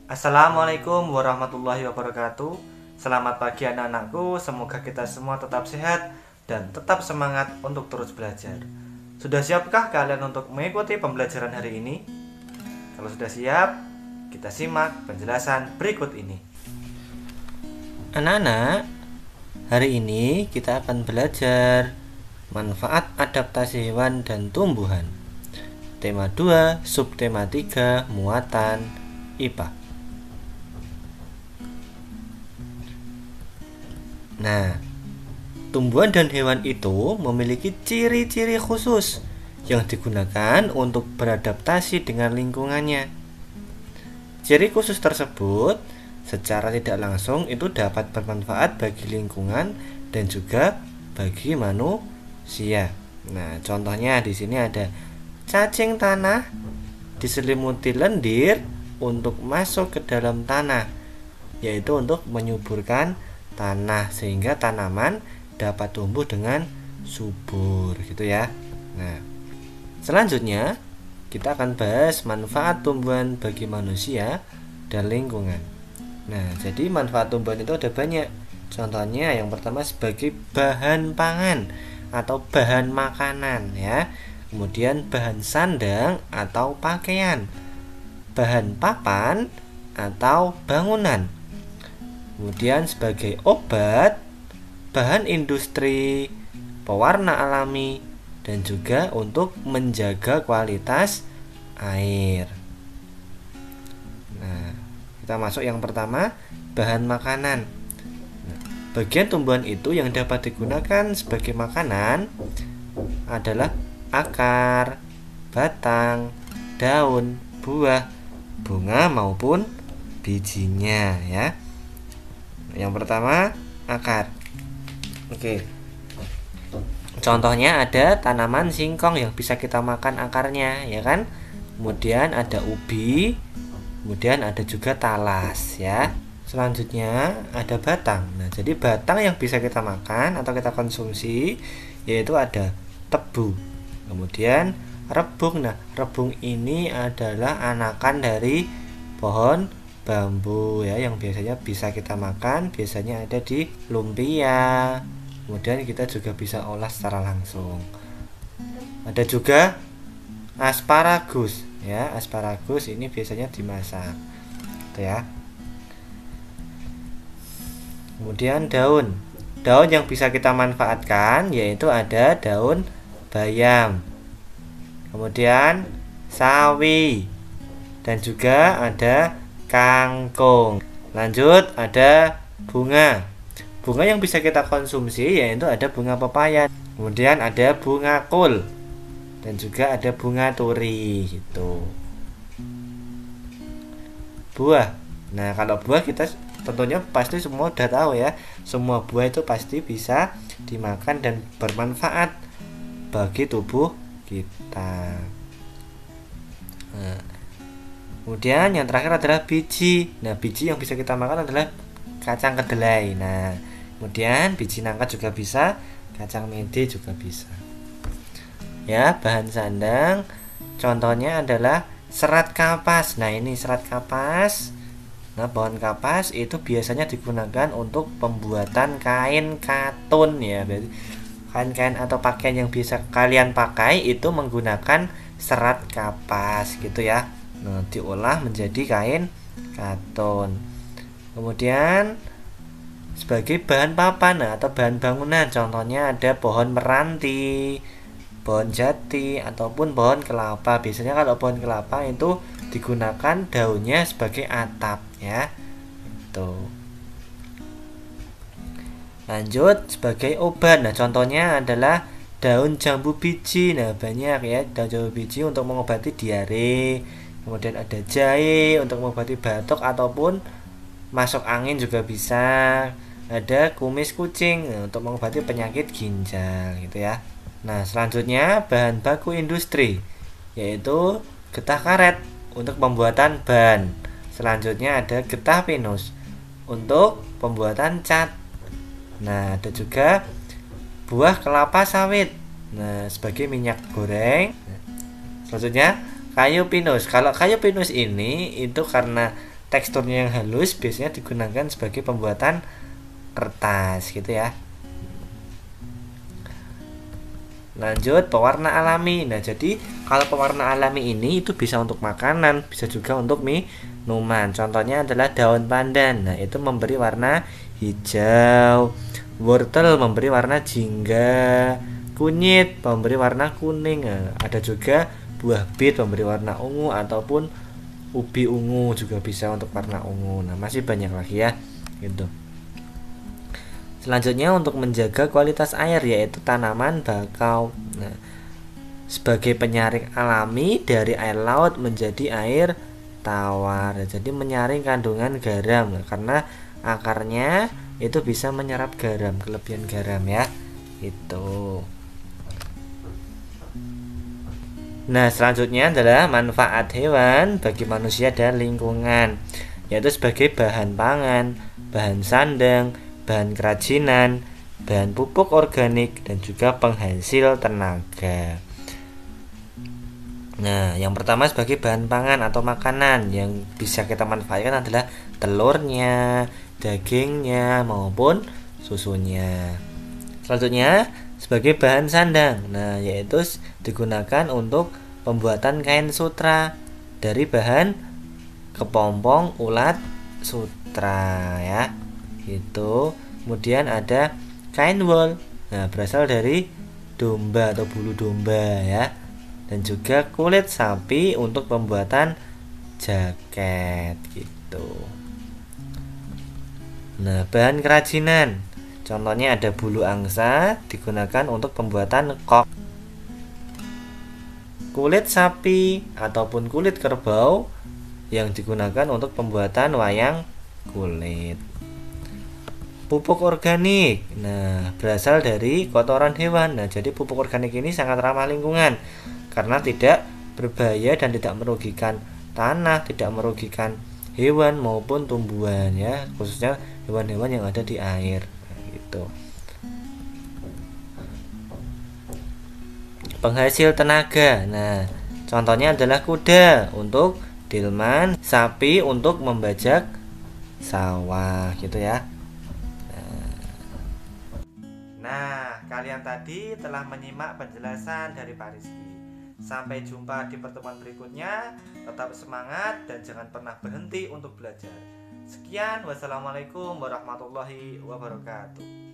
Assalamualaikum warahmatullahi wabarakatuh. Selamat pagi anak-anakku. Semoga kita semua tetap sehat dan tetap semangat untuk terus belajar. Sudah siapkah kalian untuk mengikuti pembelajaran hari ini? Kalau sudah siap, kita simak penjelasan berikut ini. Anak-anak, hari ini kita akan belajar manfaat adaptasi hewan dan tumbuhan. Tema 2, subtema 3, muatan IPA. Nah, tumbuhan dan hewan itu memiliki ciri-ciri khusus yang digunakan untuk beradaptasi dengan lingkungannya. Ciri khusus tersebut secara tidak langsung itu dapat bermanfaat bagi lingkungan dan juga bagi manusia. Nah, contohnya di sini ada cacing tanah diselimuti lendir untuk masuk ke dalam tanah, yaitu untuk menyuburkan tanah sehingga tanaman dapat tumbuh dengan subur gitu ya. Nah, selanjutnya kita akan bahas manfaat tumbuhan bagi manusia dan lingkungan. Nah, jadi manfaat tumbuhan itu ada banyak. Contohnya yang pertama sebagai bahan pangan atau bahan makanan ya. Kemudian bahan sandang atau pakaian, bahan papan atau bangunan. Kemudian sebagai obat, bahan industri, pewarna alami, dan juga untuk menjaga kualitas air. Nah, kita masuk yang pertama, bahan makanan. Nah, bagian tumbuhan itu yang dapat digunakan sebagai makanan adalah akar, batang, daun, buah, bunga maupun bijinya ya. Yang pertama, akar. Oke. Contohnya ada tanaman singkong yang bisa kita makan akarnya, ya kan? Kemudian ada ubi, kemudian ada juga talas, ya. Selanjutnya ada batang. Nah, jadi batang yang bisa kita makan atau kita konsumsi yaitu ada tebu. Kemudian rebung. Nah, rebung ini adalah anakan dari pohon bambu ya, yang biasanya bisa kita makan, biasanya ada di lumpia. Kemudian kita juga bisa olah secara langsung. Ada juga asparagus ya, asparagus ini biasanya dimasak gitu ya. Kemudian daun yang bisa kita manfaatkan yaitu ada daun bayam, kemudian sawi, dan juga ada kangkung. Lanjut ada bunga yang bisa kita konsumsi yaitu ada bunga pepaya, kemudian ada bunga kol, dan juga ada bunga turi gitu. Buah. Nah, kalau buah kita tentunya pasti semua udah tahu ya, semua buah itu pasti bisa dimakan dan bermanfaat bagi tubuh kita. Nah, kemudian yang terakhir adalah biji. Nah, biji yang bisa kita makan adalah kacang kedelai. Nah, kemudian biji nangka juga bisa, kacang mede juga bisa. Ya, bahan sandang contohnya adalah serat kapas. Nah, ini serat kapas. Nah, pohon kapas itu biasanya digunakan untuk pembuatan kain katun ya. Berarti kain-kain atau pakaian yang bisa kalian pakai itu menggunakan serat kapas gitu ya. Nah, diolah menjadi kain katun. Kemudian sebagai bahan papan atau bahan bangunan, contohnya ada pohon meranti, pohon jati, ataupun pohon kelapa. Biasanya kalau pohon kelapa itu digunakan daunnya sebagai atap ya. Tuh. Lanjut sebagai obat. Nah, contohnya adalah daun jambu biji. Nah, banyak ya daun jambu biji untuk mengobati diare. Kemudian ada jahe untuk mengobati batuk ataupun masuk angin juga bisa. Ada kumis kucing untuk mengobati penyakit ginjal gitu ya. Nah, selanjutnya bahan baku industri yaitu getah karet untuk pembuatan ban. Selanjutnya ada getah pinus untuk pembuatan cat. Nah, ada juga buah kelapa sawit. Nah, sebagai minyak goreng. Selanjutnya kayu pinus. Kalau kayu pinus ini itu karena teksturnya yang halus biasanya digunakan sebagai pembuatan kertas gitu ya. Lanjut, pewarna alami. Nah, jadi kalau pewarna alami ini itu bisa untuk makanan, bisa juga untuk minuman. Contohnya adalah daun pandan. Nah, itu memberi warna hijau. Wortel memberi warna jingga. Kunyit memberi warna kuning. Nah, ada juga buah bit memberi warna ungu ataupun ubi ungu juga bisa untuk warna ungu. Nah, masih banyak lagi ya. Gitu. Selanjutnya untuk menjaga kualitas air yaitu tanaman bakau. Nah, sebagai penyaring alami dari air laut menjadi air tawar. Jadi menyaring kandungan garam karena akarnya itu bisa menyerap garam, kelebihan garam ya. Itu. Nah, selanjutnya adalah manfaat hewan bagi manusia dan lingkungan, yaitu sebagai bahan pangan, bahan sandang, bahan kerajinan, bahan pupuk organik, dan juga penghasil tenaga. Nah, yang pertama sebagai bahan pangan atau makanan yang bisa kita manfaatkan adalah telurnya, dagingnya, maupun susunya. Selanjutnya sebagai bahan sandang, nah yaitu digunakan untuk pembuatan kain sutra dari bahan kepompong ulat sutra ya. Itu kemudian ada kain wol, nah berasal dari domba atau bulu domba ya, dan juga kulit sapi untuk pembuatan jaket gitu. Nah, bahan kerajinan contohnya ada bulu angsa digunakan untuk pembuatan kok, kulit sapi ataupun kulit kerbau yang digunakan untuk pembuatan wayang kulit. Pupuk organik, nah berasal dari kotoran hewan. Nah, jadi pupuk organik ini sangat ramah lingkungan karena tidak berbahaya dan tidak merugikan tanah, tidak merugikan hewan maupun tumbuhan ya, khususnya hewan-hewan yang ada di air. Nah, gitu. Penghasil tenaga, nah contohnya adalah kuda untuk delman, sapi untuk membajak sawah gitu ya. Nah, kalian tadi telah menyimak penjelasan dari Pak Rizky. Sampai jumpa di pertemuan berikutnya. Tetap semangat dan jangan pernah berhenti untuk belajar. Sekian, wassalamualaikum warahmatullahi wabarakatuh.